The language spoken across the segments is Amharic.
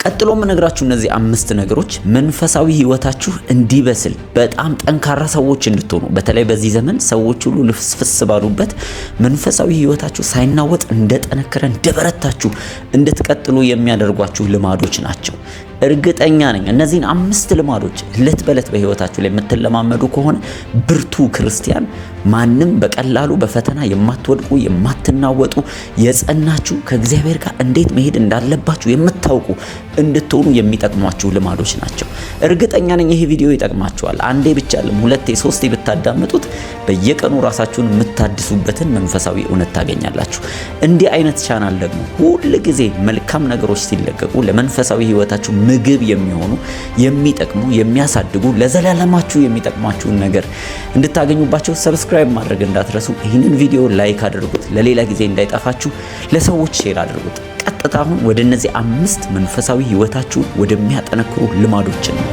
ቀጥሎ የምነግራችሁ እነዚህ 5 ነገሮች መንፈሳዊ ህይወታችሁ እንዲበስል በጣም ጠንካራ ሰዎች እንድትሆኑ በተለይ በዚህ ዘመን ሰዎች ሁሉ ልፍስፍስ ባሉበት መንፈሳዊ ህይወታችሁ ሳይናወጥ እንደጠነከረ እንደበረታችሁ እንድትቀጥሉ የሚያደርጓችሁ ልማዶች ናቸው። እርግጠኛ ነኝ እነዚህን 5 ልማዶች ዕለት በዕለት በህይወታችሁ ላይ የምትለማመዱ ከሆነ ብርቱ ክርስቲያን፣ ማንም በቀላሉ በፈተና የማትወድቁ የማትናወጡ የጸናችሁ ከእግዚአብሔር ጋር እንዴት መሄድ እንዳለባችሁ የምታውቁ እንድትሆኑ የሚጠቅሟችሁ ልማዶች ናቸው። እርግጠኛ ነኝ ይሄ ቪዲዮ ይጠቅማችኋል። አንዴ ብቻ አይደለም 2 3 ብታዳምጡት በየቀኑ ራሳችሁን የምታድሱበትን መንፈሳዊ እውነት ታገኛላችሁ። እንዲህ አይነት ቻናል ደግሞ ሁል ጊዜ መልካም ነገሮች ሲለቀቁ ለመንፈሳዊ ህይወታችሁ ምግብ የሚሆኑ የሚጠቅሙ የሚያሳድጉ ለዘላለማችሁ የሚጠቅማችሁን ነገር እንድታገኙባቸው ሰብስክራይብ ማድረግ እንዳትረሱ። ይህንን ቪዲዮ ላይክ አድርጉት፣ ለሌላ ጊዜ እንዳይጠፋችሁ ለሰዎች ሼር አድርጉት። ቀጥታ አሁን ወደ እነዚህ 5 መንፈሳዊ ህይወታችሁን ወደሚያጠነክሩ ልማዶች ነው።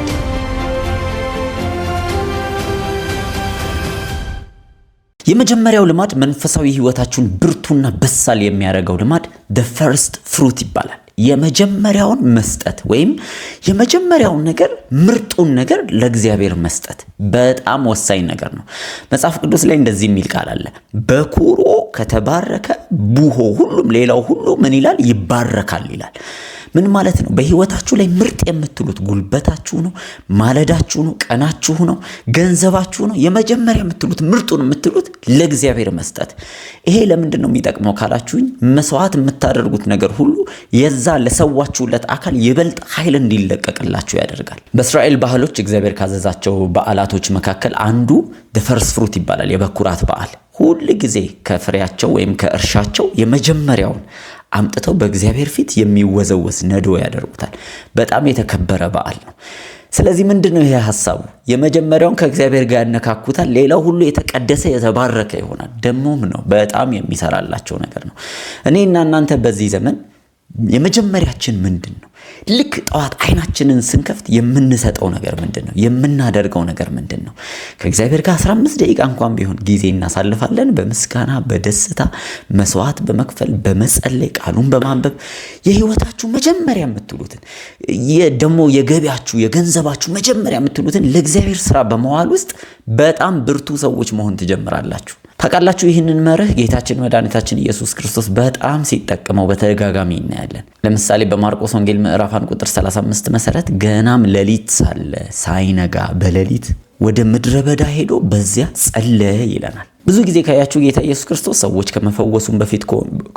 የመጀመሪያው ልማድ መንፈሳዊ ህይወታችሁን ብርቱና በሳል የሚያደርገው ልማድ the first fruit ይባላል። የመጀመሪያውን መስጠት ወይም የመጀመሪያውን ነገር ምርጡን ነገር ለእግዚአብሔር መስጠት በጣም ወሳኝ ነገር ነው። መጽሐፍ ቅዱስ ላይ እንደዚህ የሚል ቃል አለ። በኩሩ ከተባረከ ቡሆ ሁሉም ሌላው ሁሉ ምን ይላል? ይባረካል ይላል። ምን ማለት ነው? በህይወታችሁ ላይ ምርጥ የምትሉት ጉልበታችሁ ነው፣ ማለዳችሁ ነው፣ ቀናችሁ ነው፣ ገንዘባችሁ ነው። የመጀመሪያ የምትሉት ምርጡን የምትሉት ለእግዚአብሔር መስጠት። ይሄ ለምንድን ነው የሚጠቅመው ካላችሁኝ፣ መስዋዕት የምታደርጉት ነገር ሁሉ የዛ ለሰዋችሁለት አካል ይበልጥ ኃይል እንዲለቀቅላችሁ ያደርጋል። በእስራኤል ባህሎች እግዚአብሔር ካዘዛቸው በዓላቶች መካከል አንዱ the first fruit ይባላል፣ የበኩራት በዓል። ሁል ጊዜ ከፍሬያቸው ወይም ከእርሻቸው የመጀመሪያውን አምጥተው በእግዚአብሔር ፊት የሚወዘወዝ ነዶ ያደርጉታል። በጣም የተከበረ በዓል ነው። ስለዚህ ምንድነው ይሄ ሐሳቡ? የመጀመሪያውን ከእግዚአብሔር ጋር ያነካኩታል፣ ሌላው ሁሉ የተቀደሰ የተባረከ ይሆናል። ደሞም ነው በጣም የሚሰራላቸው ነገር ነው። እኔና እናንተ በዚህ ዘመን የመጀመሪያችን ምንድነው? ልክ ጠዋት አይናችንን ስንከፍት የምንሰጠው ነገር ምንድነው? የምናደርገው ነገር ምንድነው? ከእግዚአብሔር ጋር 15 ደቂቃ እንኳን ቢሆን ጊዜ እናሳልፋለን። በምስጋና በደስታ መስዋዕት በመክፈል በመጸለይ ቃሉን በማንበብ የህይወታችሁ መጀመሪያ የምትሉትን ደግሞ የገቢያችሁ የገንዘባችሁ መጀመሪያ የምትሉትን ለእግዚአብሔር ስራ በመዋል ውስጥ በጣም ብርቱ ሰዎች መሆን ትጀምራላችሁ። ታውቃላችሁ ይህንን መርህ ጌታችን መድኃኒታችን ኢየሱስ ክርስቶስ በጣም ሲጠቀመው በተደጋጋሚ እናያለን። ለምሳሌ በማርቆስ ወንጌል ምዕራፍ 1 ቁጥር 35 መሰረት ገናም ሌሊት ሳለ ሳይነጋ በሌሊት ወደ ምድረ በዳ ሄዶ በዚያ ጸለየ ይለናል። ብዙ ጊዜ ካያችሁ ጌታ ኢየሱስ ክርስቶስ ሰዎች ከመፈወሱም በፊት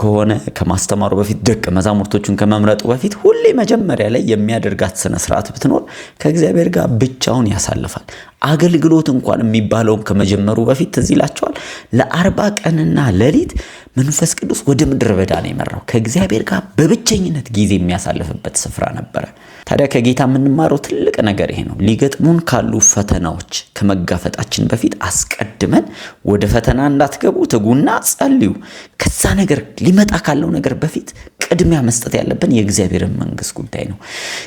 ከሆነ ከማስተማሩ በፊት ደቀ መዛሙርቶቹን ከመምረጡ በፊት ሁሌ መጀመሪያ ላይ የሚያደርጋት ስነ ስርዓት ብትኖር ከእግዚአብሔር ጋር ብቻውን ያሳልፋል። አገልግሎት እንኳን የሚባለውን ከመጀመሩ በፊት ትዝ ይላችኋል። ለ40 ቀንና ሌሊት መንፈስ ቅዱስ ወደ ምድረ በዳ ነው የመራው። ከእግዚአብሔር ጋር በብቸኝነት ጊዜ የሚያሳልፍበት ስፍራ ነበረ። ታዲያ ከጌታ የምንማረው ትልቅ ነገር ይሄ ነው። ሊገጥሙን ካሉ ፈተናዎች ከመጋፈጣችን በፊት አስቀድመን ወደ ፈተና እንዳትገቡ ትጉና ጸልዩ። ከዛ ነገር ሊመጣ ካለው ነገር በፊት ቅድሚያ መስጠት ያለብን የእግዚአብሔርን መንግስት ጉዳይ ነው።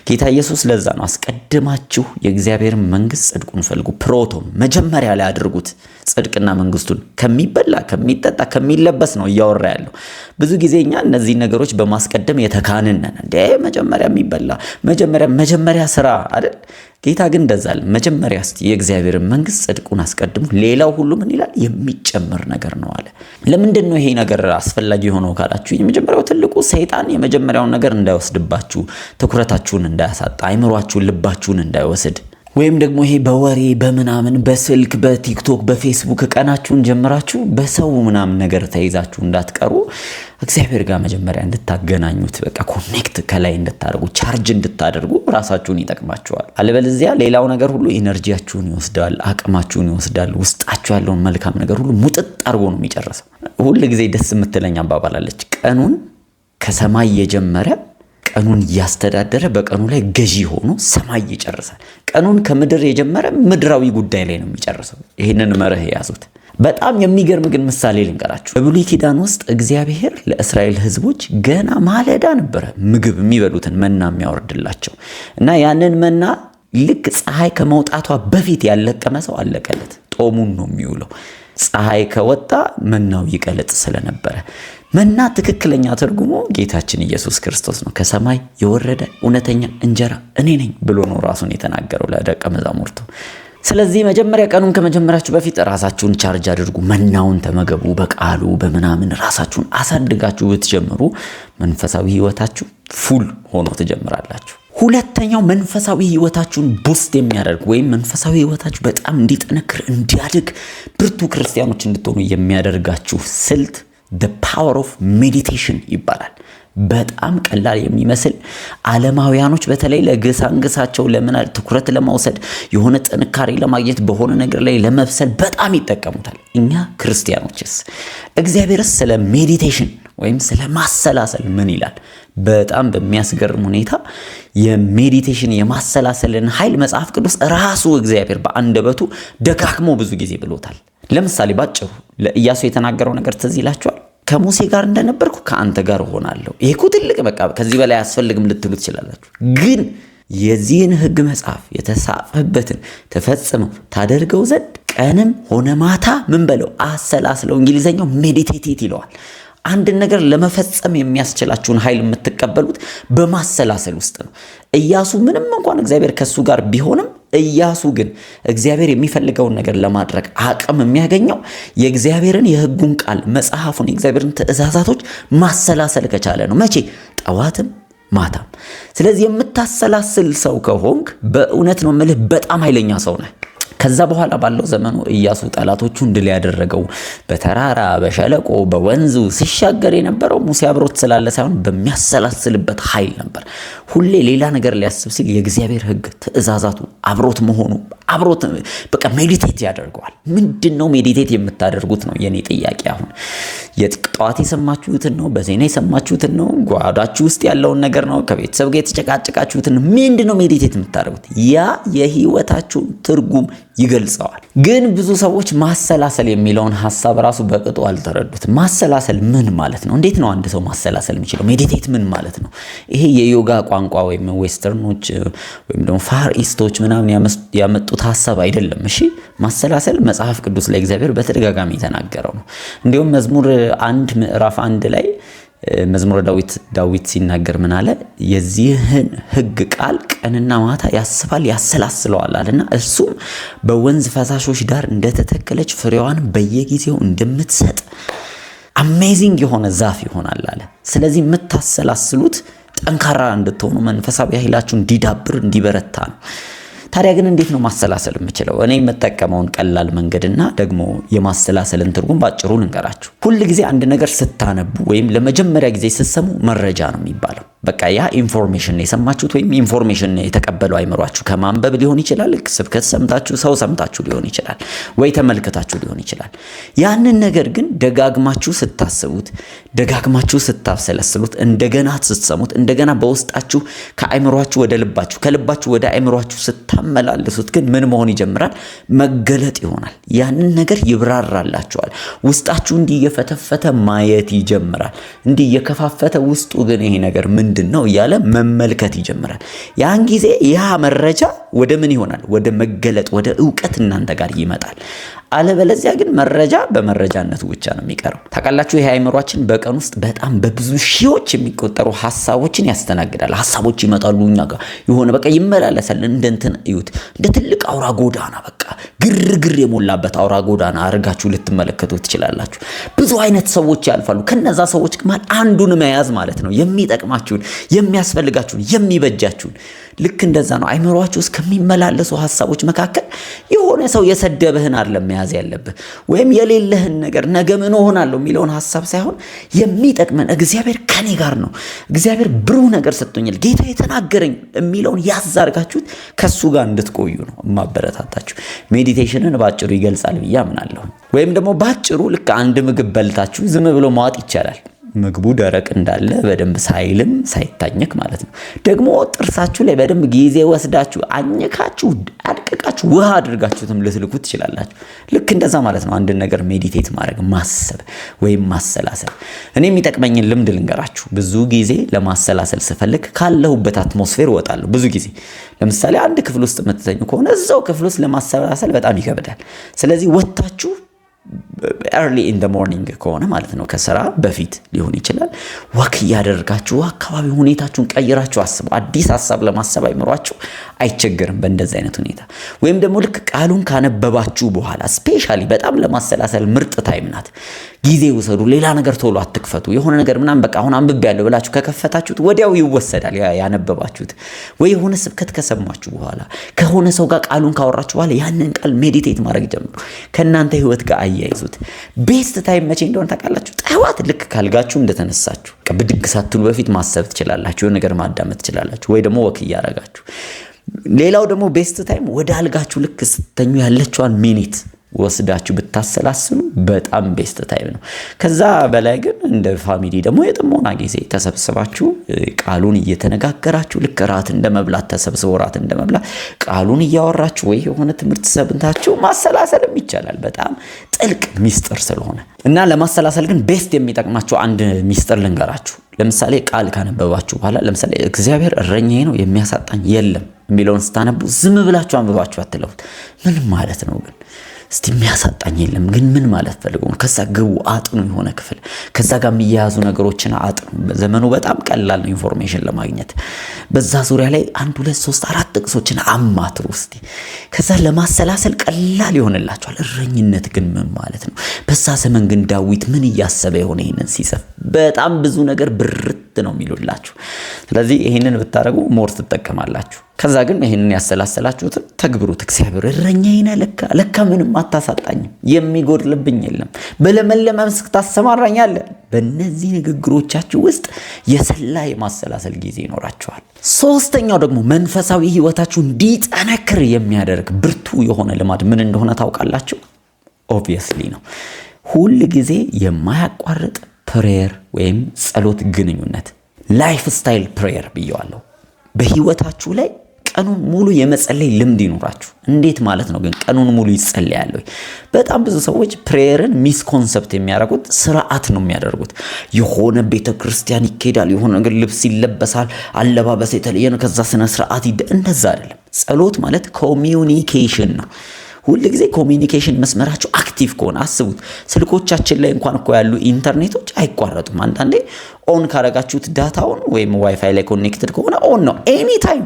ጌታ ኢየሱስ ለዛ ነው አስቀድማችሁ የእግዚአብሔርን መንግስት ጽድቁን ፈልጉ፣ ፕሮቶም መጀመሪያ ላይ አድርጉት። ጽድቅና መንግስቱን ከሚበላ ከሚጠጣ ከሚለበስ ነው እያወራ ያለው። ብዙ ጊዜ እኛ እነዚህ ነገሮች በማስቀደም የተካንን ነን። እንዴ መጀመሪያ የሚበላ መጀመሪያ ስራ አይደል? ጌታ ግን እንደዛል። መጀመሪያ እስቲ የእግዚአብሔርን መንግስት ጽድቁን አስቀድሙ፣ ሌላው ሁሉ ምን ይላል? የሚጨመር ነገር ነው አለ። ለምንድን ነው ይሄ ነገር አስፈላጊ ሆኖ ካላችሁ፣ የመጀመሪያው ትልቁ ሰይጣን የመጀመሪያውን ነገር እንዳይወስድባችሁ፣ ትኩረታችሁን እንዳያሳጣ፣ አይምሯችሁን ልባችሁን እንዳይወስድ ወይም ደግሞ ይሄ በወሬ በምናምን በስልክ በቲክቶክ በፌስቡክ ቀናችሁን ጀምራችሁ በሰው ምናምን ነገር ተይዛችሁ እንዳትቀሩ እግዚአብሔር ጋር መጀመሪያ እንድታገናኙት በቃ ኮኔክት ከላይ እንድታደርጉ ቻርጅ እንድታደርጉ ራሳችሁን ይጠቅማችኋል። አለበለዚያ ሌላው ነገር ሁሉ ኢነርጂያችሁን ይወስዳል፣ አቅማችሁን ይወስዳል። ውስጣችሁ ያለውን መልካም ነገር ሁሉ ሙጥጥ አድርጎ ነው የሚጨርሰው። ሁሉ ጊዜ ደስ የምትለኝ አባባላለች። ቀኑን ከሰማይ የጀመረ ቀኑን ያስተዳደረ በቀኑ ላይ ገዢ ሆኖ ሰማይ ይጨርሳል። ቀኑን ከምድር የጀመረ ምድራዊ ጉዳይ ላይ ነው የሚጨርሰው። ይሄንን መርህ ያዙት። በጣም የሚገርም ግን ምሳሌ ልንገራችሁ። በብሉይ ኪዳን ውስጥ እግዚአብሔር ለእስራኤል ሕዝቦች ገና ማለዳ ነበረ ምግብ የሚበሉትን መና የሚያወርድላቸው እና ያንን መና ልክ ፀሐይ ከመውጣቷ በፊት ያለቀመ ሰው አለቀለት። ጦሙን ነው የሚውለው። ፀሐይ ከወጣ መናው ይቀልጥ ስለነበረ መና ትክክለኛ ትርጉሙ ጌታችን ኢየሱስ ክርስቶስ ነው። ከሰማይ የወረደ እውነተኛ እንጀራ እኔ ነኝ ብሎ ነው ራሱን የተናገረው ለደቀ መዛሙርቱ። ስለዚህ መጀመሪያ ቀኑን ከመጀመራችሁ በፊት ራሳችሁን ቻርጅ አድርጉ፣ መናውን ተመገቡ፣ በቃሉ በመናምን ራሳችሁን አሳድጋችሁ ብትጀምሩ መንፈሳዊ ህይወታችሁ ፉል ሆኖ ትጀምራላችሁ። ሁለተኛው መንፈሳዊ ህይወታችሁን ቡስት የሚያደርግ ወይም መንፈሳዊ ህይወታችሁ በጣም እንዲጠነክር እንዲያድግ ብርቱ ክርስቲያኖች እንድትሆኑ የሚያደርጋችሁ ስልት the power of meditation ይባላል። በጣም ቀላል የሚመስል ዓለማውያኖች በተለይ ለግሳንግሳቸው ለምናል ትኩረት ለማውሰድ የሆነ ጥንካሬ ለማግኘት በሆነ ነገር ላይ ለመብሰል በጣም ይጠቀሙታል። እኛ ክርስቲያኖችስ እግዚአብሔርስ ስለ ሜዲቴሽን ወይም ስለ ማሰላሰል ምን ይላል? በጣም በሚያስገርም ሁኔታ የሜዲቴሽን የማሰላሰልን ኃይል መጽሐፍ ቅዱስ ራሱ እግዚአብሔር በአንደበቱ ደጋግሞ ብዙ ጊዜ ብሎታል። ለምሳሌ ባጭሩ ለኢያሱ የተናገረው ነገር ትዝ ይላችኋል? ከሙሴ ጋር እንደነበርኩ ከአንተ ጋር እሆናለሁ። ይሄ እኮ ትልቅ በቃ ከዚህ በላይ አያስፈልግም ልትሉ ትችላላችሁ። ግን የዚህን ሕግ መጽሐፍ የተጻፈበትን ተፈጽመው ታደርገው ዘንድ ቀንም ሆነ ማታ ምን በለው አሰላስለው። እንግሊዘኛው ሜዲቴት ይለዋል። አንድን ነገር ለመፈጸም የሚያስችላችሁን ኃይል የምትቀበሉት በማሰላሰል ውስጥ ነው። ኢያሱ ምንም እንኳን እግዚአብሔር ከሱ ጋር ቢሆንም ኢያሱ ግን እግዚአብሔር የሚፈልገውን ነገር ለማድረግ አቅም የሚያገኘው የእግዚአብሔርን የሕጉን ቃል መጽሐፉን የእግዚአብሔርን ትእዛዛቶች ማሰላሰል ከቻለ ነው። መቼ? ጠዋትም ማታም። ስለዚህ የምታሰላስል ሰው ከሆንክ በእውነት ነው የምልህ በጣም ኃይለኛ ሰው ነህ። ከዛ በኋላ ባለው ዘመኑ ኢያሱ ጠላቶቹን ድል ያደረገው በተራራ በሸለቆ በወንዙ ሲሻገር የነበረው ሙሴ አብሮት ስላለ ሳይሆን በሚያሰላስልበት ኃይል ነበር። ሁሌ ሌላ ነገር ሊያስብ ሲል የእግዚአብሔር ሕግ ትእዛዛቱ አብሮት መሆኑ አብሮት በቃ ሜዲቴት ያደርገዋል። ምንድነው ሜዲቴት የምታደርጉት ነው የኔ ጥያቄ። አሁን የጠዋት የሰማችሁትን ነው? በዜና የሰማችሁትን ነው? ጓዳችሁ ውስጥ ያለውን ነገር ነው? ከቤተሰብ ጋር የተጨቃጨቃችሁትን ነው? ምንድነው ሜዲቴት የምታደርጉት? ያ የህይወታችሁን ትርጉም ይገልጸዋል። ግን ብዙ ሰዎች ማሰላሰል የሚለውን ሐሳብ ራሱ በቅጡ አልተረዱትም። ማሰላሰል ምን ማለት ነው? እንዴት ነው አንድ ሰው ማሰላሰል የሚችለው? ሜዲቴት ምን ማለት ነው? ይሄ የዮጋ ቋንቋ ወይም ዌስተርኖች ወይም ደግሞ ፋር ኢስቶች ምናምን ያመጡት ሐሳብ አይደለም። እሺ ማሰላሰል መጽሐፍ ቅዱስ ላይ እግዚአብሔር በተደጋጋሚ የተናገረው ነው። እንዲሁም መዝሙር 1 ምዕራፍ 1 ላይ መዝሙረ ዳዊት ሲናገር ምን አለ? የዚህን ሕግ ቃል ቀንና ማታ ያስባል ያሰላስለዋል አለና እርሱም በወንዝ ፈሳሾች ዳር እንደተተከለች ፍሬዋን በየጊዜው እንደምትሰጥ አሜዚንግ የሆነ ዛፍ ይሆናል አለ። ስለዚህ የምታሰላስሉት ጠንካራ እንድትሆኑ መንፈሳዊ ኃይላችሁ እንዲዳብር እንዲበረታ ነው። ታዲያ ግን እንዴት ነው ማሰላሰል የምችለው? እኔ የምጠቀመውን ቀላል መንገድና ደግሞ የማሰላሰልን ትርጉም ባጭሩ ልንገራችሁ። ሁል ጊዜ አንድ ነገር ስታነቡ ወይም ለመጀመሪያ ጊዜ ስትሰሙ መረጃ ነው የሚባለው። በቃ ያ ኢንፎርሜሽን የሰማችሁት ወይም ኢንፎርሜሽን የተቀበለው አይምሯችሁ ከማንበብ ሊሆን ይችላል፣ ስብከት ሰምታችሁ ሰው ሰምታችሁ ሊሆን ይችላል፣ ወይ ተመልክታችሁ ሊሆን ይችላል። ያንን ነገር ግን ደጋግማችሁ ስታስቡት፣ ደጋግማችሁ ስታሰለስሉት፣ እንደገና ስትሰሙት፣ እንደገና በውስጣችሁ ከአይምሯችሁ ወደ ልባችሁ ከልባችሁ ወደ አይምሯችሁ ስታመላልሱት ግን ምን መሆን ይጀምራል? መገለጥ ይሆናል። ያንን ነገር ይብራራላችኋል። ውስጣችሁ እንዲህ እየፈተፈተ ማየት ይጀምራል። እንዲህ እየከፋፈተ ውስጡ ግን ይሄ ነገር ምንድን ነው እያለ መመልከት ይጀምራል። ያን ጊዜ ያ መረጃ ወደ ምን ይሆናል? ወደ መገለጥ፣ ወደ ዕውቀት እናንተ ጋር ይመጣል። አለበለዚያ ግን መረጃ በመረጃነቱ ብቻ ነው የሚቀረው። ታውቃላችሁ ይሄ አይምሯችን በቀን ውስጥ በጣም በብዙ ሺዎች የሚቆጠሩ ሐሳቦችን ያስተናግዳል። ሐሳቦች ይመጣሉ እኛ ጋር የሆነ በቃ ይመላለሳል። እንደንትን እዩት፣ እንደ ትልቅ አውራ ጎዳና በቃ ግርግር የሞላበት አውራ ጎዳና አድርጋችሁ ልትመለከቱ ትችላላችሁ። ብዙ አይነት ሰዎች ያልፋሉ። ከነዛ ሰዎች ማለት አንዱን መያዝ ማለት ነው፣ የሚጠቅማችሁን፣ የሚያስፈልጋችሁን፣ የሚበጃችሁን። ልክ እንደዛ ነው አይምሯችሁ ውስጥ ከሚመላለሱ ሐሳቦች መካከል የሆነ ሰው የሰደበህን አይደለም መያዝ ያለብህ፣ ወይም የሌለህን ነገር ነገ ምን ሆናለሁ የሚለውን ሐሳብ ሳይሆን የሚጠቅመን እግዚአብሔር ከኔ ጋር ነው፣ እግዚአብሔር ብሩህ ነገር ሰጥቶኛል፣ ጌታ የተናገረኝ የሚለውን ያዝ አድርጋችሁት ከሱ ጋር እንድትቆዩ ነው ማበረታታችሁ። ሜዲቴሽንን ባጭሩ ይገልጻል ብዬ አምናለሁ። ወይም ደግሞ ባጭሩ ልክ አንድ ምግብ በልታችሁ ዝም ብሎ ማዋጥ ይቻላል። ምግቡ ደረቅ እንዳለ በደንብ ሳይልም ሳይታኘክ ማለት ነው። ደግሞ ጥርሳችሁ ላይ በደንብ ጊዜ ወስዳችሁ አኝካችሁ አድቅቃችሁ ውሃ አድርጋችሁትም ልትልኩት ትችላላችሁ። ልክ እንደዛ ማለት ነው አንድ ነገር ሜዲቴት ማድረግ፣ ማሰብ ወይም ማሰላሰል። እኔ የሚጠቅመኝን ልምድ ልንገራችሁ። ብዙ ጊዜ ለማሰላሰል ስፈልግ ካለሁበት አትሞስፌር እወጣለሁ። ብዙ ጊዜ ለምሳሌ አንድ ክፍል ውስጥ የምትተኙ ከሆነ እዛው ክፍል ውስጥ ለማሰላሰል በጣም ይከብዳል። ስለዚህ ወጣችሁ early in the morning ከሆነ ማለት ነው ከስራ በፊት ሊሆን ይችላል ወክ ያደርጋችሁ አካባቢ ሁኔታችሁን ቀይራችሁ አስቡ አዲስ ሐሳብ ለማሰብ አይምሯችሁ አይቸገርም በእንደዚህ አይነት ሁኔታ ወይም ደግሞ ልክ ቃሉን ካነበባችሁ በኋላ ስፔሻሊ በጣም ለማሰላሰል ምርጥ ታይም ናት ጊዜ ውሰዱ ሌላ ነገር ቶሎ አትክፈቱ የሆነ ነገር ምናምን በቃ አሁን አንብቤያለሁ ብላችሁ ከከፈታችሁት ወዲያው ይወሰዳል ያነበባችሁት ወይ የሆነ ስብከት ከሰማችሁ በኋላ ከሆነ ሰው ጋር ቃሉን ካወራችሁ በኋላ ያንን ቃል ሜዲቴት ማድረግ ጀምሩ ከናንተ ህይወት ጋር አያይዙት ቤስት ታይም መቼ እንደሆነ ታውቃላችሁ ጠዋት ልክ ካልጋችሁ እንደተነሳችሁ ብድግ ሳትሉ በፊት ማሰብ ትችላላችሁ ነገር ማዳመጥ ትችላላችሁ ወይ ደግሞ ወክ ያረጋችሁ ሌላው ደግሞ ቤስት ታይም ወደ አልጋችሁ ልክ ስተኙ ያለችዋን ሚኒት ወስዳችሁ ብታሰላስሉ በጣም ቤስት ታይም ነው ከዛ በላይ ግን እንደ ፋሚሊ ደግሞ የጥሞና ጊዜ ተሰብስባችሁ ቃሉን እየተነጋገራችሁ ልክ ራት እንደመብላት ተሰብስቦ ራት እንደመብላት ቃሉን እያወራችሁ ወይ የሆነ ትምህርት ሰብንታችሁ ማሰላሰልም ይቻላል በጣም ጥልቅ ሚስጥር ስለሆነ እና ለማሰላሰል ግን ቤስት የሚጠቅማችሁ አንድ ሚስጥር ልንገራችሁ ለምሳሌ ቃል ካነበባችሁ በኋላ ለምሳሌ እግዚአብሔር እረኛዬ ነው የሚያሳጣኝ የለም የሚለውን ስታነቡ ዝም ብላችሁ አንብባችሁ አትለፉት ምን ማለት ነው ግን እስቲ የሚያሳጣኝ የለም ግን ምን ማለት ፈልገው ከዛ ግቡ አጥኑ የሆነ ክፍል ከዛ ጋር የሚያያዙ ነገሮችን አጥኑ ዘመኑ በጣም ቀላል ነው ኢንፎርሜሽን ለማግኘት በዛ ዙሪያ ላይ 1 2 3 4 ጥቅሶችን አማትሩ እስቲ ከዛ ለማሰላሰል ቀላል ይሆንላችኋል እረኝነት ግን ምን ማለት ነው በዛ ዘመን ግን ዳዊት ምን ያሰበ የሆነ ይሄንን ሲጽፍ በጣም ብዙ ነገር ብርት ነው የሚሉላችሁ ስለዚህ ይሄንን ብታረጉ ሞር ትጠቀማላችሁ ከዛ ግን ይሄንን ያሰላሰላችሁት ተግብሩት እግዚአብሔር እረኛዬ ነው ለካ ምንም አታሳጣኝም የሚጎድልብኝ የለም በለመለመ መስክ ታሰማራኛለህ በእነዚህ ንግግሮቻችሁ ውስጥ የሰላ የማሰላሰል ጊዜ ይኖራችኋል ሶስተኛው ደግሞ መንፈሳዊ ህይወታችሁ እንዲጠነክር የሚያደርግ ብርቱ የሆነ ልማድ ምን እንደሆነ ታውቃላችሁ ኦብቪየስሊ ነው ሁሉ ጊዜ የማያቋርጥ ፕሬየር ወይም ጸሎት ግንኙነት ላይፍ ስታይል ፕሬየር ብየዋለሁ በህይወታችሁ ላይ ቀኑን ሙሉ የመጸለይ ልምድ ይኖራችሁ እንዴት ማለት ነው ግን ቀኑን ሙሉ ይጸልያሉ በጣም ብዙ ሰዎች ፕሬየርን ሚስ ኮንሰፕት የሚያደርጉት ስርዓት ነው የሚያደርጉት የሆነ ቤተክርስቲያን ይኬዳል የሆነ ነገር ልብስ ይለበሳል አለባበስ የተለየ ነው ከዛ ስነ ስርዓት እንደዛ አይደለም ጸሎት ማለት ኮሚዩኒኬሽን ነው ሁሉ ጊዜ ኮሚኒኬሽን መስመራችሁ አክቲቭ ከሆነ አስቡት ስልኮቻችን ላይ እንኳን እኮ ያሉ ኢንተርኔቶች አይቋረጡም አንዳንዴ ኦን ካረጋችሁት ዳታውን ወይም ዋይፋይ ላይ ኮኔክትድ ከሆነ ኦን ነው ኤኒ ታይም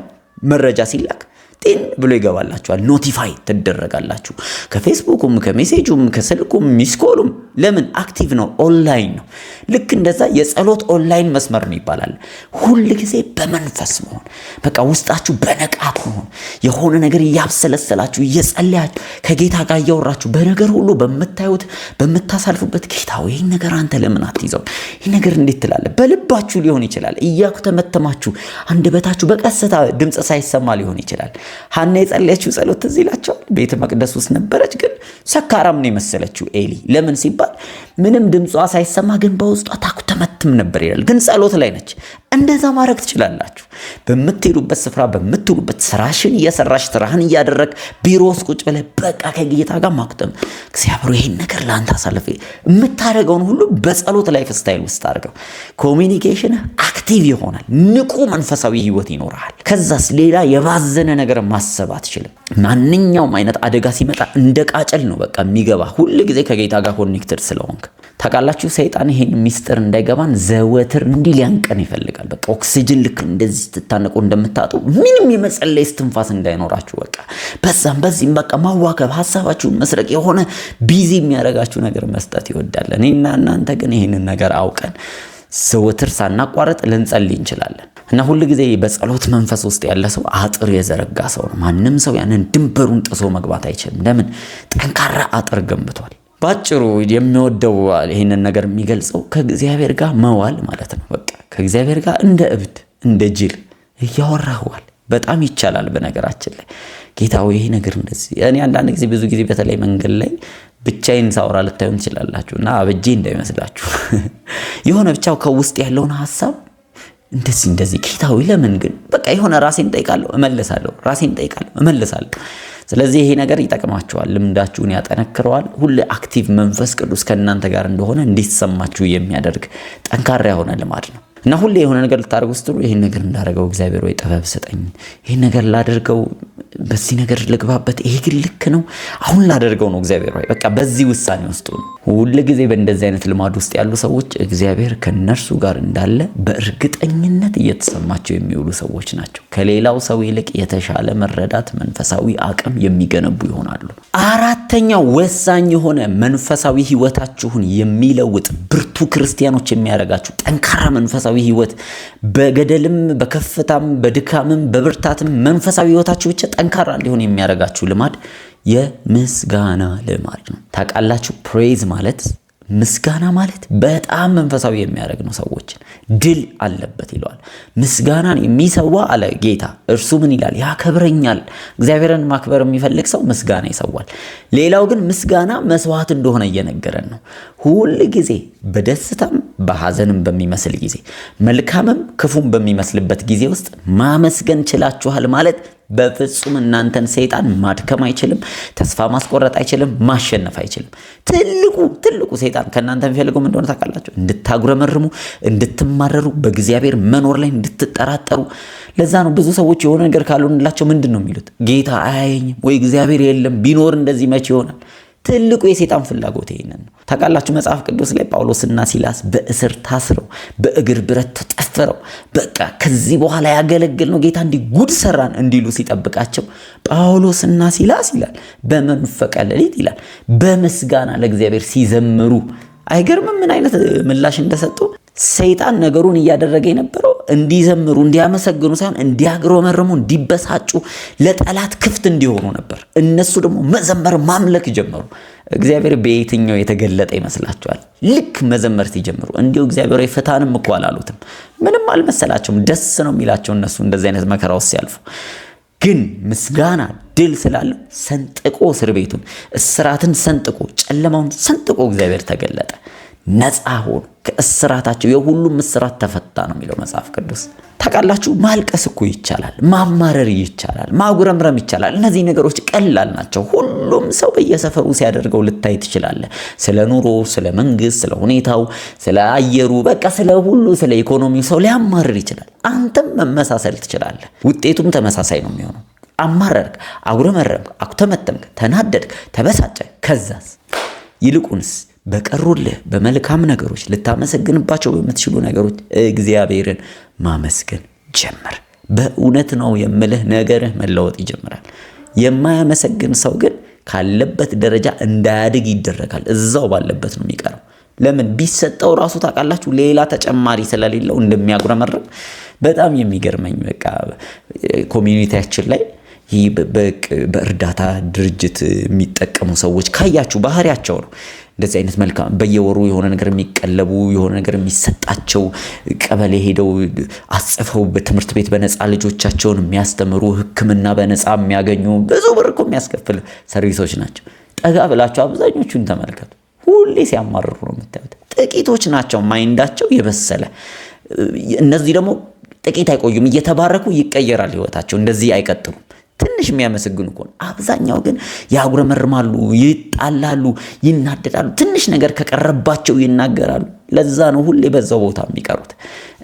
መረጃ ሲላክ ጤን ብሎ ይገባላችኋል ኖቲፋይ ተደረጋላችሁ ከፌስቡክም ከሜሴጁም ከስልኩም ሚስኮሉም ለምን አክቲቭ ነው ኦንላይን ነው ልክ እንደዛ የጸሎት ኦንላይን መስመር ነው ይባላል ሁሉ ጊዜ በመንፈስ መሆን በቃ ውስጣችሁ በነቃት መሆን የሆነ ነገር ያብሰለሰላችሁ እየጸለያችሁ ከጌታ ጋር ያወራችሁ በነገር ሁሉ በመታዩት በመታሳልፉበት ጌታው ይሄን ነገር አንተ ለምን አትይዘው ይሄ ነገር እንዴት ትላለ በልባችሁ ሊሆን ይችላል እያኩተመተማችሁ አንደበታችሁ በቀስታ ድምጽ ሳይሰማ ሊሆን ይችላል ሐና የጸለየችው ጸሎት እዚህ ላቸው ቤተ መቅደስ ውስጥ ነበረች ግን ሰካራም ነው የመሰለችው ኤሊ ለምን ሲባል ምንም ድምጿ ሳይሰማ ግን በውስጧ ታኩተመትም ነበር ይላል ግን ጸሎት ላይ ነች እንደዛ ማድረግ ትችላላችሁ በመትሄዱበት ስፍራ በመትሉበት ስራሽን እየሰራሽ ስራህን እያደረግ ቢሮስ ቁጭ ብለህ በቃ ከጌታ ጋር ማክተም እግዚአብሔር ይሄን ነገር ላንተ አሳልፈ የምታደርገውን ሁሉ በጸሎት ላይፍ ስታይል ውስጥ አድርገው ኮሚኒኬሽን አክቲቭ ይሆናል ንቁ መንፈሳዊ ህይወት ይኖርሃል ከዛስ ሌላ የባዘነ ነገር ማሰብ አትችልም ማንኛውም አይነት አደጋ ሲመጣ እንደ ቃጨል ነው በቃ የሚገባ ሁሉ ጊዜ ከጌታ ጋር ኮኔክትድ ስለሆንክ ታውቃላችሁ ሰይጣን ይሄን ሚስጥር እንዳይገባን ዘወትር እንዲህ ሊያንቀን ይፈልጋል በቃ ኦክሲጅን ልክ እንደዚህ ተታነቁ እንደምታጡ ምንም የመጸለይ እስትንፋስ እንዳይኖራችሁ በቃ በዚህም በቃ ማዋከብ ሐሳባችሁን መስረቅ የሆነ ቢዚ የሚያደርጋችሁ ነገር መስጠት ይወዳል እኔና እናንተ ግን ይሄንን ነገር አውቀን ዘወትር ሳናቋርጥ ልንጸልይ እንችላለን እና ሁሉ ጊዜ በጸሎት መንፈስ ውስጥ ያለ ሰው አጥር የዘረጋ ሰው ነው ማንንም ሰው ያንን ድንበሩን ጥሶ መግባት አይችልም ለምን ጠንካራ አጥር ገንብቷል ባጭሩ የሚወደው ይሄንን ነገር የሚገልጸው ከእግዚአብሔር ጋር መዋል ማለት ነው በቃ ከእግዚአብሔር ጋር እንደ እብድ እንደ ጅል ያወራዋል በጣም ይቻላል በነገራችን ላይ ጌታው ይሄ ነገር እንደዚህ እኔ አንዳንድ ጊዜ ብዙ ጊዜ በተለይ መንገድ ላይ ብቻዬን ሳወራ ልታዩን ትችላላችሁና አበጄ እንዳይመስላችሁ የሆነ ብቻው ከውስጥ ያለውን ሐሳብ እንደዚህ ጌታው ለምን ግን በቃ የሆነ ራሴን ጠይቃለሁ እመለሳለሁ ራሴን ጠይቃለሁ እመለሳለሁ ስለዚህ ይሄ ነገር ይጠቅማችኋል ልምዳችሁን ያጠነክረዋል ሁሉ አክቲቭ መንፈስ ቅዱስ ከእናንተ ጋር እንደሆነ እንዲሰማችሁ የሚያደርግ ጠንካራ የሆነ ልማድ ነው እና ሁሉ የሆነ ነገር ልታደርጉ ስትሉ ይሄን ነገር እንዳደረገው እግዚአብሔር ወይ ጥበብ ሰጠኝ ይሄን ነገር ላደርገው በዚህ ነገር ልግባበት ይሄ ግን ልክ ነው አሁን ላደርገው ነው እግዚአብሔር ወይ በቃ በዚህ ውሳኔ ውስጥ ነው ሁል ጊዜ በእንደዚህ አይነት ልማድ ውስጥ ያሉ ሰዎች እግዚአብሔር ከነርሱ ጋር እንዳለ በእርግጠኝነት እየተሰማቸው የሚውሉ ሰዎች ናቸው። ከሌላው ሰው ይልቅ የተሻለ መረዳት፣ መንፈሳዊ አቅም የሚገነቡ ይሆናሉ። አራተኛው ወሳኝ የሆነ መንፈሳዊ ህይወታችሁን የሚለውጥ ብርቱ ክርስቲያኖች የሚያደርጋችሁ ጠንካራ መንፈሳዊ ህይወት፣ በገደልም በከፍታም በድካምም በብርታትም መንፈሳዊ ህይወታችሁ ብቻ ጠንካራ እንዲሆን የሚያደርጋችሁ ልማድ የምስጋና ልማድ ነው። ታውቃላችሁ፣ ፕሬዝ ማለት ምስጋና ማለት በጣም መንፈሳዊ የሚያደርግ ነው። ሰዎችን ድል አለበት ይለዋል። ምስጋናን የሚሰዋ አለ ጌታ እርሱ ምን ይላል? ያከብረኛል። እግዚአብሔርን ማክበር የሚፈልግ ሰው ምስጋና ይሰዋል። ሌላው ግን ምስጋና መስዋዕት እንደሆነ እየነገረን ነው። ሁል ጊዜ በደስታም በሐዘንም በሚመስል ጊዜ፣ መልካምም ክፉም በሚመስልበት ጊዜ ውስጥ ማመስገን ችላችኋል ማለት በፍጹም እናንተን ሰይጣን ማድከም አይችልም፣ ተስፋ ማስቆረጥ አይችልም፣ ማሸነፍ አይችልም። ትልቁ ሰይጣን ከእናንተ የሚፈልገው እንደሆነ ታውቃላችሁ? እንድታጉረመርሙ፣ እንድትማረሩ፣ በእግዚአብሔር መኖር ላይ እንድትጠራጠሩ። ለዛ ነው ብዙ ሰዎች የሆነ ነገር ካልሆነላቸው ምንድን ነው የሚሉት? ጌታ አያየኝም ወይ እግዚአብሔር የለም፣ ቢኖር እንደዚህ መቼ ይሆናል? ትልቁ የሰይጣን ፍላጎት ይሄንን ነው። ታውቃላችሁ መጽሐፍ ቅዱስ ላይ ጳውሎስና ሲላስ በእስር ታስረው በእግር ብረት ተጠፍረው በቃ ከዚህ በኋላ ያገለግል ነው ጌታ እንዲህ ጉድ ሰራን እንዲሉ ሲጠብቃቸው ጳውሎስና ሲላስ ይላል በመንፈቀ ሌሊት ይላል በምስጋና ለእግዚአብሔር ሲዘምሩ። አይገርምም? ምን አይነት ምላሽ እንደሰጡ። ሰይጣን ነገሩን እያደረገ የነበረው እንዲዘምሩ፣ እንዲያመሰግኑ ሳይሆን እንዲያግረመርሙ፣ እንዲበሳጩ፣ ለጠላት ክፍት እንዲሆኑ ነበር። እነሱ ደግሞ መዘመር፣ ማምለክ ጀመሩ። እግዚአብሔር በየትኛው የተገለጠ ይመስላችኋል? ልክ መዘመር ሲጀምሩ እንዲሁ እግዚአብሔር ፍታንም እኮ አላሉትም። ምንም አልመሰላቸውም። ደስ ነው የሚላቸው እነሱ እንደዚህ አይነት መከራ ውስጥ ሲያልፉ። ግን ምስጋና ድል ስላለው ሰንጥቆ እስር ቤቱን፣ እስራትን ሰንጥቆ፣ ጨለማውን ሰንጥቆ እግዚአብሔር ተገለጠ። ነፃ ሆኑ ከእስራታቸው። የሁሉም እስራት ተፈታ ነው የሚለው መጽሐፍ ቅዱስ። ታውቃላችሁ ማልቀስ እኮ ይቻላል፣ ማማረር ይቻላል፣ ማጉረምረም ይቻላል። እነዚህ ነገሮች ቀላል ናቸው። ሁሉም ሰው በየሰፈሩ ሲያደርገው ልታይ ትችላለህ። ስለ ኑሮ፣ ስለ መንግስት፣ ስለ ሁኔታው፣ ስለ አየሩ፣ በቃ ስለ ሁሉ፣ ስለ ኢኮኖሚው ሰው ሊያማርር ይችላል። አንተም መመሳሰል ትችላለህ። ውጤቱም ተመሳሳይ ነው የሚሆነው። አማረርክ፣ አጉረመረምክ፣ አኩተመተምክ፣ ተናደድክ፣ ተበሳጨ። ከዛስ ይልቁንስ በቀሩልህ በመልካም ነገሮች ልታመሰግንባቸው በምትችሉ ነገሮች እግዚአብሔርን ማመስገን ጀምር። በእውነት ነው የምልህ፣ ነገርህ መለወጥ ይጀምራል። የማያመሰግን ሰው ግን ካለበት ደረጃ እንዳያድግ ይደረጋል። እዛው ባለበት ነው የሚቀረው። ለምን? ቢሰጠው ራሱ ታውቃላችሁ ሌላ ተጨማሪ ስለሌለው እንደሚያጉረመርም። በጣም የሚገርመኝ በቃ ኮሚኒቲያችን ላይ ይህ በእርዳታ ድርጅት የሚጠቀሙ ሰዎች ካያችሁ ባህሪያቸው ነው እንደዚህ አይነት መልካም በየወሩ የሆነ ነገር የሚቀለቡ የሆነ ነገር የሚሰጣቸው ቀበሌ ሄደው አጽፈው በትምህርት ቤት በነፃ ልጆቻቸውን የሚያስተምሩ ሕክምና በነፃ የሚያገኙ ብዙ ብር እኮ የሚያስከፍል ሰርቪሶች ናቸው። ጠጋ ብላችሁ አብዛኞቹን ተመልከቱ። ሁሌ ሲያማርሩ ነው የምታዩት። ጥቂቶች ናቸው ማይንዳቸው የበሰለ። እነዚህ ደግሞ ጥቂት አይቆዩም፣ እየተባረኩ ይቀየራል ህይወታቸው። እንደዚህ አይቀጥሉም። ትንሽ የሚያመሰግኑ እኮ ነው። አብዛኛው ግን ያጉረመርማሉ፣ ይጣላሉ፣ ይናደዳሉ። ትንሽ ነገር ከቀረባቸው ይናገራሉ። ለዛ ነው ሁሌ በዛው ቦታ የሚቀሩት።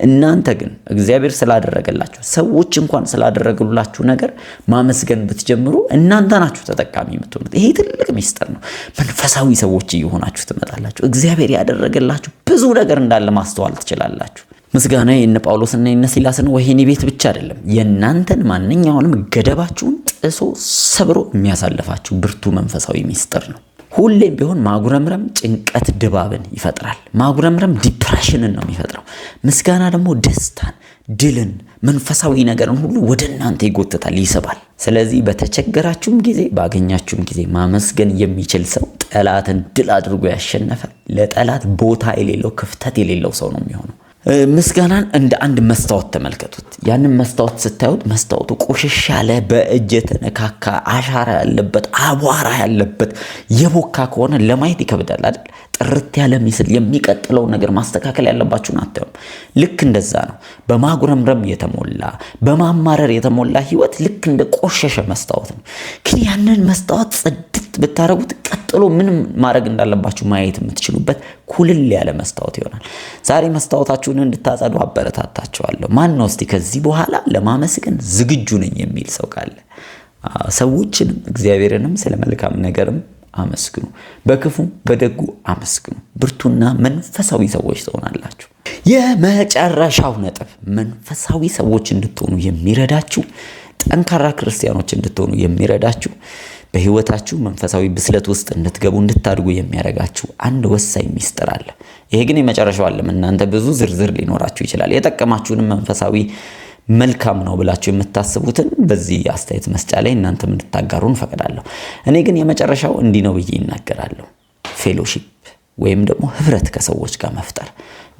እናንተ ግን እግዚአብሔር ስላደረገላችሁ ሰዎች እንኳን ስላደረገላችሁ ነገር ማመስገን ብትጀምሩ እናንተ ናችሁ ተጠቃሚ የምትሆኑት። ይሄ ትልቅ ሚስጥር ነው። መንፈሳዊ ሰዎች እየሆናችሁ ትመጣላችሁ። እግዚአብሔር ያደረገላችሁ ብዙ ነገር እንዳለ ማስተዋል ትችላላችሁ። ምስጋና የነ ጳውሎስና የነ ሲላስን ወህኒ ቤት ብቻ አይደለም፣ የእናንተን ማንኛውንም ገደባችሁን ጥሶ ሰብሮ የሚያሳልፋችሁ ብርቱ መንፈሳዊ ሚስጥር ነው። ሁሌም ቢሆን ማጉረምረም ጭንቀት ድባብን ይፈጥራል። ማጉረምረም ዲፕሬሽንን ነው የሚፈጥረው። ምስጋና ደግሞ ደስታን፣ ድልን፣ መንፈሳዊ ነገርን ሁሉ ወደ እናንተ ይጎትታል፣ ይስባል። ስለዚህ በተቸገራችሁም ጊዜ ባገኛችሁም ጊዜ ማመስገን የሚችል ሰው ጠላትን ድል አድርጎ ያሸነፈ፣ ለጠላት ቦታ የሌለው ክፍተት የሌለው ሰው ነው የሚሆነው። ምስጋናን እንደ አንድ መስታወት ተመልከቱት። ያንን መስታወት ስታዩት መስታወቱ ቆሽሽ ያለ በእጅ የተነካካ አሻራ ያለበት አቧራ ያለበት የቦካ ከሆነ ለማየት ይከብዳል አይደል? ጥርት ያለ ምስል የሚቀጥለው ነገር ማስተካከል ያለባችሁን አታዩም። ልክ እንደዛ ነው በማጉረምረም የተሞላ በማማረር የተሞላ ህይወት ልክ እንደ ቆሸሸ መስታወት ነው። ግን ያንን መስታወት ጽድት ብታረጉት ቀጥሎ ምንም ማድረግ እንዳለባችሁ ማየት የምትችሉበት ኩልል ያለ መስታወት ይሆናል። ዛሬ መስታወታችሁን እንድታጸዱ አበረታታችኋለሁ። ማን ነው እስቲ ከዚህ በኋላ ለማመስገን ዝግጁ ነኝ የሚል ሰው ካለ ሰዎችንም እግዚአብሔርንም ስለ መልካም ነገርም አመስግኑ፣ በክፉ በደጉ አመስግኑ። ብርቱና መንፈሳዊ ሰዎች ትሆናላችሁ። የመጨረሻው ነጥብ መንፈሳዊ ሰዎች እንድትሆኑ የሚረዳችሁ፣ ጠንካራ ክርስቲያኖች እንድትሆኑ የሚረዳችሁ፣ በህይወታችሁ መንፈሳዊ ብስለት ውስጥ እንድትገቡ እንድታድጉ የሚያረጋችሁ አንድ ወሳኝ ሚስጥር አለ። ይሄ ግን የመጨረሻው አይደለም። እናንተ ብዙ ዝርዝር ሊኖራችሁ ይችላል። የጠቀማችሁንም መንፈሳዊ መልካም ነው ብላችሁ የምታስቡትን በዚህ አስተያየት መስጫ ላይ እናንተም እንድታጋሩን ፈቅዳለሁ። እኔ ግን የመጨረሻው እንዲህ ነው ብዬ እናገራለሁ። ፌሎሺፕ ወይም ደግሞ ህብረት ከሰዎች ጋር መፍጠር።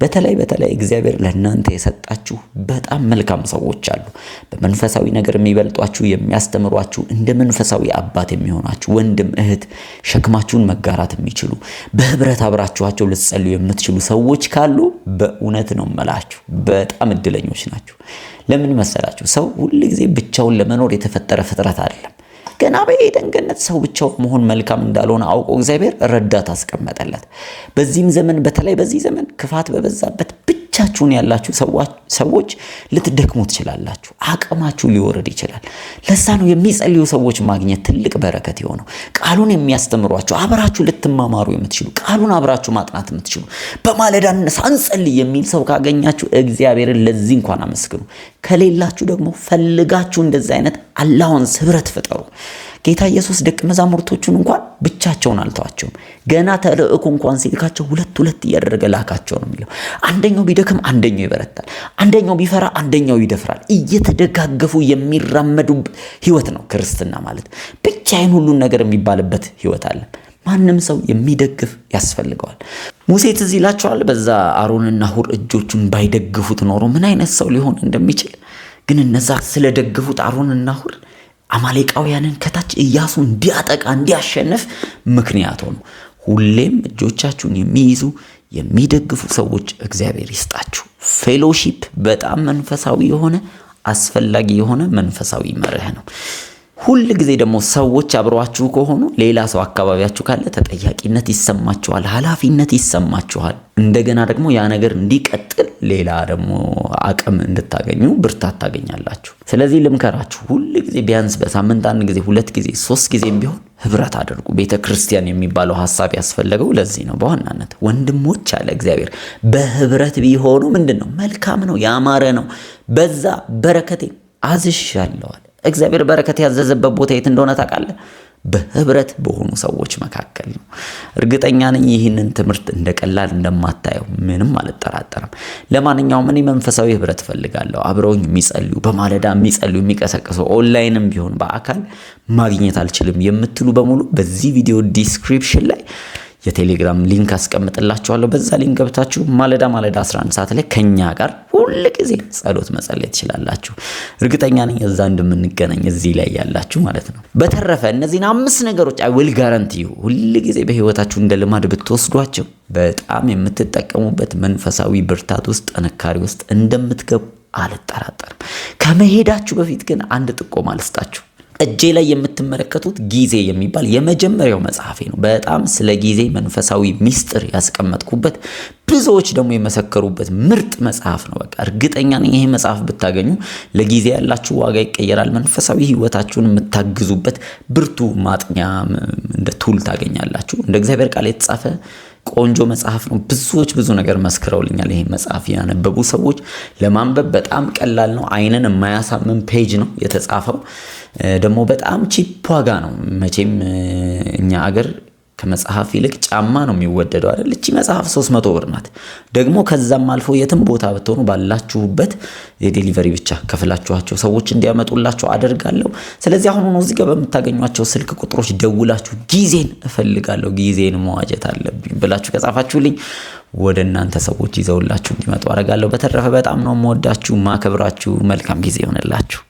በተለይ እግዚአብሔር ለእናንተ የሰጣችሁ በጣም መልካም ሰዎች አሉ። በመንፈሳዊ ነገር የሚበልጧችሁ፣ የሚያስተምሯችሁ፣ እንደ መንፈሳዊ አባት የሚሆናችሁ ወንድም እህት፣ ሸክማችሁን መጋራት የሚችሉ በህብረት አብራችኋቸው ልትጸልዩ የምትችሉ ሰዎች ካሉ በእውነት ነው የምላችሁ በጣም እድለኞች ናችሁ። ለምን መሰላችሁ? ሰው ሁሉ ጊዜ ብቻውን ለመኖር የተፈጠረ ፍጥረት አይደለም። ገና በኤደን ገነት ሰው ብቻው መሆን መልካም እንዳልሆነ አውቆ እግዚአብሔር ረዳት አስቀመጠለት። በዚህም ዘመን በተለይ በዚህ ዘመን ክፋት በበዛበት ብቻችሁን ያላችሁ ሰዎች ልትደክሙ ትችላላችሁ። አቅማችሁ ሊወርድ ይችላል። ለዛ ነው የሚጸልዩ ሰዎች ማግኘት ትልቅ በረከት የሆነው። ቃሉን የሚያስተምሯችሁ፣ አብራችሁ ልትማማሩ የምትችሉ፣ ቃሉን አብራችሁ ማጥናት የምትችሉ፣ በማለዳ እንጸልይ የሚል ሰው ካገኛችሁ እግዚአብሔርን ለዚህ እንኳን አመስግኑ። ከሌላችሁ ደግሞ ፈልጋችሁ እንደዚህ አይነት አላውንስ ህብረት ፍጠሩ። ጌታ ኢየሱስ ደቀ መዛሙርቶቹን እንኳን ብቻቸውን አልተዋቸውም። ገና ተልእኮ እንኳን ሲልካቸው ሁለት እያደረገ ላካቸው ነው የሚለው። አንደኛው ቢደክም አንደኛው ይበረታል፣ አንደኛው ቢፈራ አንደኛው ይደፍራል። እየተደጋገፉ የሚራመዱ ህይወት ነው ክርስትና ማለት። ብቻዬን ሁሉን ነገር የሚባልበት ህይወት አለ። ማንም ሰው የሚደግፍ ያስፈልገዋል። ሙሴ ትዝ ይላችኋል። በዛ አሮንና ሁር እጆቹን ባይደግፉት ኖሮ ምን አይነት ሰው ሊሆን እንደሚችል። ግን እነዛ ስለደግፉት አሮንና ሁር አማሌቃውያንን ከታች ኢያሱ እንዲያጠቃ እንዲያሸንፍ ምክንያት ሆኑ። ሁሌም እጆቻችሁን የሚይዙ የሚደግፉ ሰዎች እግዚአብሔር ይስጣችሁ። ፌሎሺፕ በጣም መንፈሳዊ የሆነ አስፈላጊ የሆነ መንፈሳዊ መርህ ነው። ሁል ጊዜ ደግሞ ሰዎች አብረዋችሁ ከሆኑ ሌላ ሰው አካባቢያችሁ ካለ ተጠያቂነት ይሰማችኋል፣ ኃላፊነት ይሰማችኋል። እንደገና ደግሞ ያ ነገር እንዲቀጥል ሌላ ደግሞ አቅም እንድታገኙ ብርታት ታገኛላችሁ። ስለዚህ ልምከራችሁ፣ ሁል ጊዜ ቢያንስ በሳምንት አንድ ጊዜ፣ 2 ጊዜ፣ 3 ጊዜም ቢሆን ህብረት አድርጉ። ቤተክርስቲያን የሚባለው ሐሳብ ያስፈለገው ለዚህ ነው። በዋናነት ወንድሞች አለ እግዚአብሔር በህብረት ቢሆኑ ምንድነው መልካም ነው፣ ያማረ ነው። በዛ በረከቴ አዝሻለዋል። እግዚአብሔር በረከት ያዘዘበት ቦታ የት እንደሆነ ታውቃለህ? በህብረት በሆኑ ሰዎች መካከል ነው። እርግጠኛ ነኝ ይህንን ትምህርት እንደቀላል እንደማታየው ምንም አልጠራጠርም። ለማንኛውም እኔ መንፈሳዊ ህብረት ፈልጋለሁ። አብረውኝ የሚጸልዩ፣ በማለዳ የሚጸልዩ፣ የሚቀሰቅሱ፣ ኦንላይንም ቢሆን በአካል ማግኘት አልችልም የምትሉ በሙሉ በዚህ ቪዲዮ ዲስክሪፕሽን ላይ የቴሌግራም ሊንክ አስቀምጥላችኋለሁ። በዛ ሊንክ ገብታችሁ ማለዳ 11 ሰዓት ላይ ከኛ ጋር ሁሉ ጊዜ ጸሎት መጸለይ ትችላላችሁ። እርግጠኛ ነኝ እዛ እንደምንገናኝ እዚህ ላይ ያላችሁ ማለት ነው። በተረፈ እነዚህን 5 ነገሮች I will guarantee you ሁሉ ጊዜ በህይወታችሁ እንደ ልማድ ብትወስዷቸው በጣም የምትጠቀሙበት መንፈሳዊ ብርታት ውስጥ፣ ጥንካሬ ውስጥ እንደምትገቡ አልጠራጠርም። ከመሄዳችሁ በፊት ግን አንድ ጥቆማ ልስጣችሁ። እጄ ላይ የምትመለከቱት ጊዜ የሚባል የመጀመሪያው መጽሐፌ ነው። በጣም ስለ ጊዜ መንፈሳዊ ሚስጥር ያስቀመጥኩበት፣ ብዙዎች ደግሞ የመሰከሩበት ምርጥ መጽሐፍ ነው። በቃ እርግጠኛ ነኝ ይሄ መጽሐፍ ብታገኙ ለጊዜ ያላችሁ ዋጋ ይቀየራል። መንፈሳዊ ህይወታችሁን የምታግዙበት ብርቱ ማጥኛ እንደ ቱል ታገኛላችሁ። እንደ እግዚአብሔር ቃል የተጻፈ ቆንጆ መጽሐፍ ነው። ብዙዎች ብዙ ነገር መስክረውልኛል። ይሄ መጽሐፍ ያነበቡ ሰዎች ለማንበብ በጣም ቀላል ነው። አይንን የማያሳምም ፔጅ ነው የተጻፈው። ደግሞ በጣም ቺፕ ዋጋ ነው። መቼም እኛ አገር ከመጽሐፍ ይልቅ ጫማ ነው የሚወደደው አይደል? እቺ መጽሐፍ 300 ብር ናት። ደግሞ ከዛም አልፎ የትም ቦታ ብትሆኑ ባላችሁበት የዴሊቨሪ ብቻ ከፍላችኋቸው ሰዎች እንዲያመጡላችሁ አደርጋለሁ። ስለዚህ አሁን ነው እዚህ ጋር በምታገኟቸው ስልክ ቁጥሮች ደውላችሁ ጊዜን እፈልጋለሁ፣ ጊዜን መዋጀት አለብኝ ብላችሁ ከጻፋችሁልኝ ወደ እናንተ ሰዎች ይዘውላችሁ እንዲመጡ አደርጋለሁ። በተረፈ በጣም ነው የምወዳችሁ ማከብራችሁ። መልካም ጊዜ ይሆንላችሁ።